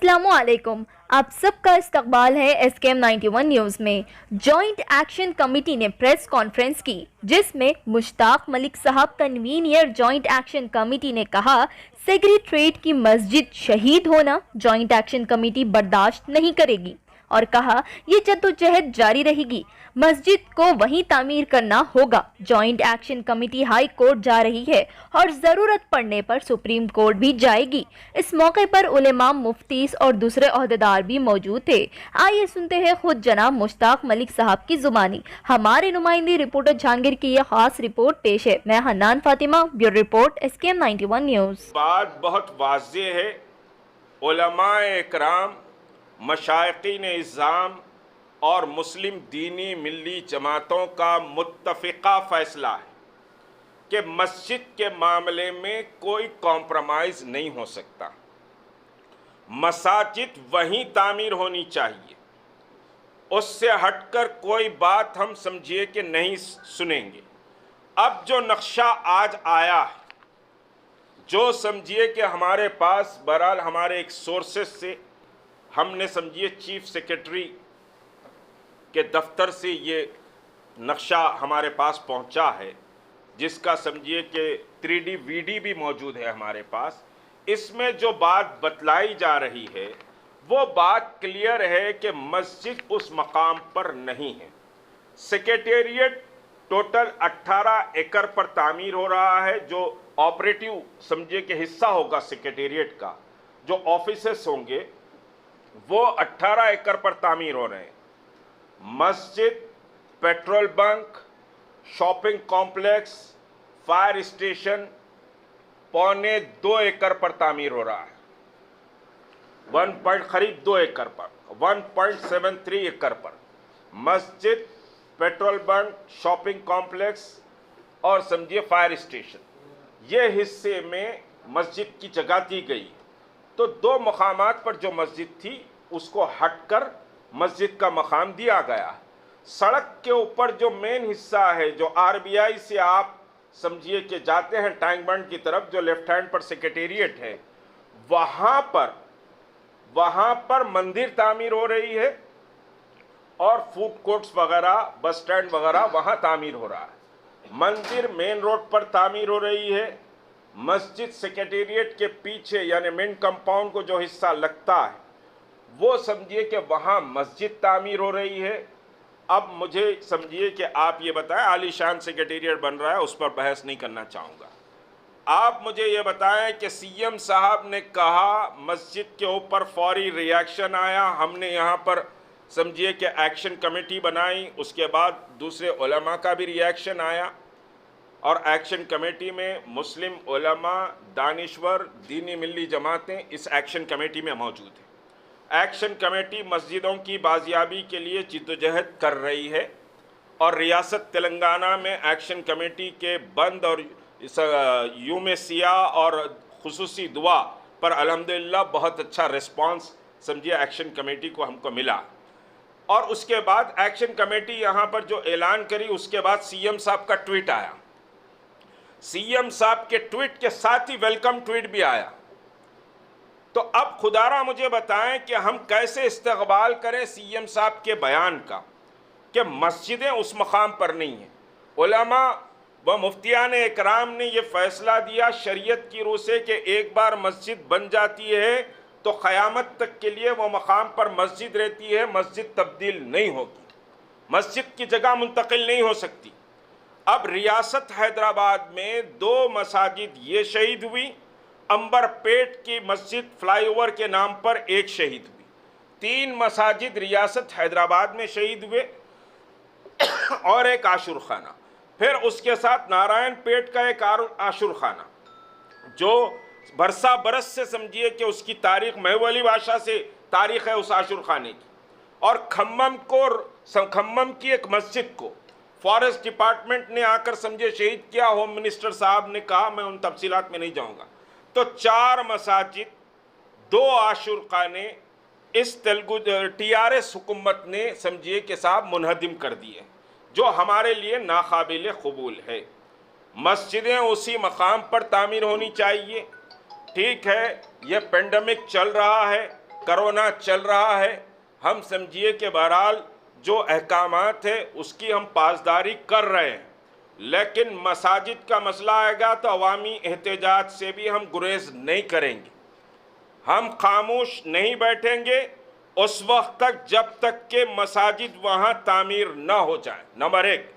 अस्सलामु अलैकुम। आप सबका इस्तकबाल है SKM 91 न्यूज़ में। जॉइंट एक्शन कमेटी ने प्रेस कॉन्फ्रेंस की, जिसमें मुश्ताक मलिक साहब कन्वीनियर जॉइंट एक्शन कमेटी ने कहा, सेक्रेटरीट की मस्जिद शहीद होना जॉइंट एक्शन कमेटी बर्दाश्त नहीं करेगी और कहा ये जद्दोजहद जारी रहेगी। मस्जिद को वहीं तामीर करना होगा। Joint action committee high court जा रही है और ज़रूरत पड़ने पर सुप्रीम कोर्ट भी जाएगी। इस मौके पर उलेमा, मुफ्तीस और दूसरे ओहदेदार भी मौजूद थे। आइए सुनते हैं खुद जनाब मुश्ताक मलिक साहब की जुबानी। हमारे नुमाइंदी रिपोर्टर जहांगीर की यह खास रिपोर्ट पेश है। मैं Hannan Fatima, bureau report SKM 91 news. बात बहुत वाज़ेह है। उलमाए इकराम, मशाइखीन इज़ाम और मुस्लिम दीनी मिली जमातों का मुत्तफ़िक़ा फ़ैसला है कि मस्जिद के मामले में कोई कॉम्प्रोमाइज़ नहीं हो सकता। मसाजिद वहीं तामीर होनी चाहिए। उससे हटकर कोई बात हम समझिए कि नहीं सुनेंगे। अब जो नक्शा आज आया है, जो समझिए कि हमारे पास बहरहाल हमारे एक सोर्सेस से हमने समझिए चीफ सेक्रेटरी के दफ्तर से ये नक्शा हमारे पास पहुंचा है, जिसका समझिए कि 3D VD भी मौजूद है हमारे पास। इसमें जो बात बतलाई जा रही है वो बात क्लियर है कि मस्जिद उस मकाम पर नहीं है। सेक्रेटेरिएट टोटल 18 एकड़ पर तामीर हो रहा है, जो ऑपरेटिव समझिए कि हिस्सा होगा सेक्रेटेरिएट का, जो ऑफिसेस होंगे वो 18 एकड़ पर तामीर हो रहे हैं। मस्जिद, petrol bunk, shopping complex, fire station पौने 2 एकड़ पर तामीर हो रहा है। करीब 2 एकड़ पर, 1.73 एकड़ पर मस्जिद, पेट्रोल बंक, शॉपिंग कॉम्प्लेक्स और समझिए फायर स्टेशन, ये हिस्से में मस्जिद की जगह दी गई। तो 2 मकामात पर जो मस्जिद थी उसको हटकर मस्जिद का मकाम दिया गया। सड़क के ऊपर जो मेन हिस्सा है, जो RBI से आप समझिए कि जाते हैं टैंक बंड की तरफ, जो लेफ्ट हैंड पर सेक्रेटेरिएट है, वहाँ पर मंदिर तामीर हो रही है और फूड कोर्ट्स वगैरह, बस स्टैंड वगैरह वहाँ तामीर हो रहा है। मंदिर मेन रोड पर तामीर हो रही है। मस्जिद सेक्रेटेरिएट के पीछे यानी मेन कंपाउंड को जो हिस्सा लगता है वो समझिए कि वहाँ मस्जिद तामीर हो रही है। अब मुझे समझिए कि आप ये बताएं, आलीशान सेक्रेटेरिएट बन रहा है, उस पर बहस नहीं करना चाहूँगा। आप मुझे ये बताएं कि CM साहब ने कहा मस्जिद के ऊपर फौरी रिएक्शन आया, हमने यहाँ पर समझिए कि एक्शन कमेटी बनाई, उसके बाद दूसरे उलमा का भी रिएक्शन आया और एक्शन कमेटी में मुस्लिम उलमा, दानिश्वर, दीनी मिली जमातें इस एक्शन कमेटी में मौजूद हैं। एक्शन कमेटी मस्जिदों की बाजियाबी के लिए जिद्दोजहद कर रही है और रियासत तेलंगाना में एक्शन कमेटी के बंद और यूम सिया और खुसूसी दुआ पर अल्हम्दुलिल्लाह बहुत अच्छा रिस्पांस समझिए एक्शन कमेटी को हमको मिला। और उसके बाद एक्शन कमेटी यहाँ पर जो ऐलान करी, उसके बाद CM साहब का ट्वीट आया। CM साहब के ट्वीट के साथ ही वेलकम ट्वीट भी आया। तो अब खुदारा मुझे बताएं कि हम कैसे इस्तकबाल करें CM साहब के बयान का कि मस्जिदें उस मकाम पर नहीं हैं। उलमा व मुफ्तियान इकराम ने ये फ़ैसला दिया शरीयत की रूह से कि एक बार मस्जिद बन जाती है तो क़यामत तक के लिए वो मकाम पर मस्जिद रहती है, मस्जिद तब्दील नहीं होगी, मस्जिद की जगह मुंतकिल नहीं हो सकती। अब रियासत हैदराबाद में 2 मसाजिद ये शहीद हुई, अंबरपेट की मस्जिद फ्लाईओवर के नाम पर एक शहीद हुई, 3 मसाजिद रियासत हैदराबाद में शहीद हुए और एक आशुर खाना, फिर उसके साथ नारायण पेट का एक आशुर खाना जो बरसा बरस से समझिए कि उसकी तारीख महवली भाषा से तारीख है उस आशुर खाने की। और खम्मम की एक मस्जिद को फॉरेस्ट डिपार्टमेंट ने आकर समझिए शहीद किया। होम मिनिस्टर साहब ने कहा, मैं उन तफसीलात में नहीं जाऊंगा। तो 4 मसाजिद, 2 आशुर खाने इस तेलुगु TRS हुकूमत ने समझिए कि साहब मुनहदिम कर दिए, जो हमारे लिए नाकाबिल कबूल है। मस्जिदें उसी मकाम पर तामीर होनी चाहिए। ठीक है, ये पेंडेमिक चल रहा है, کرونا چل رہا ہے، ہم سمجھیے کہ بہرحال جو احکامات ہیں اس کی ہم پاسداری کر رہے ہیں، لیکن مساجد کا مسئلہ آئے گا تو عوامی احتجاج سے بھی ہم گریز نہیں کریں گے، ہم خاموش نہیں بیٹھیں گے اس وقت تک جب تک کہ مساجد وہاں تعمیر نہ ہو جائیں، نمبر 1۔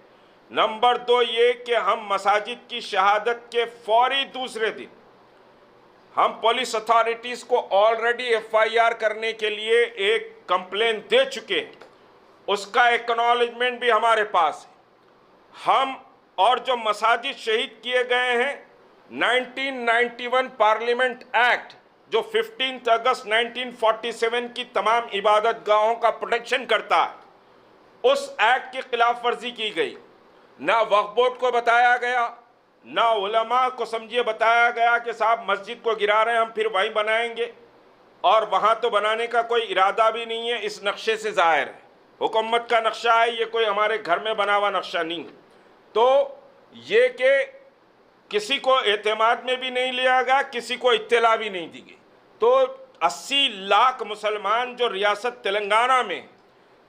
نمبر 2 یہ کہ ہم مساجد کی شہادت کے فوری دوسرے دن ہم پولیس اتھارٹیز کو آلریڈی FIR کرنے کے لیے ایک کمپلین دے چکے ہیں، اس کا ایکنالجمنٹ بھی ہمارے پاس ہے۔ ہم اور جو مساجد شہید کیے گئے ہیں 1991 پارلیمنٹ ایکٹ جو 15 اگست 1947 کی تمام عبادت گاہوں کا پروٹیکشن کرتا ہے، اس ایکٹ کی خلاف ورزی کی گئی، نہ وقف بورڈ کو بتایا گیا، نہ علماء کو سمجھیے بتایا گیا کہ صاحب مسجد کو گرا رہے ہیں ہم پھر وہیں بنائیں گے، اور وہاں تو بنانے کا کوئی ارادہ بھی نہیں ہے، اس نقشے سے ظاہر ہے حکومت کا نقشہ ہے، یہ کوئی ہمارے گھر میں بنا ہوا نقشہ نہیں ہے۔ تو یہ کہ کسی کو اعتماد میں بھی نہیں لیا گیا، کسی کو اطلاع بھی نہیں دی گئی، تو 80 لاکھ مسلمان جو ریاست تلنگانہ میں،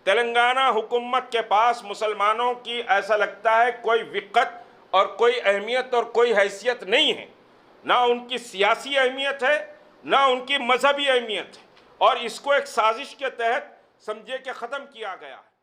تلنگانہ حکومت کے پاس مسلمانوں کی ایسا لگتا ہے کوئی وقت اور کوئی اہمیت اور کوئی حیثیت نہیں ہے، نہ ان کی سیاسی اہمیت ہے نہ ان کی مذہبی اہمیت ہے، اور اس کو ایک سازش کے تحت سمجھے کہ ختم کیا گیا ہے۔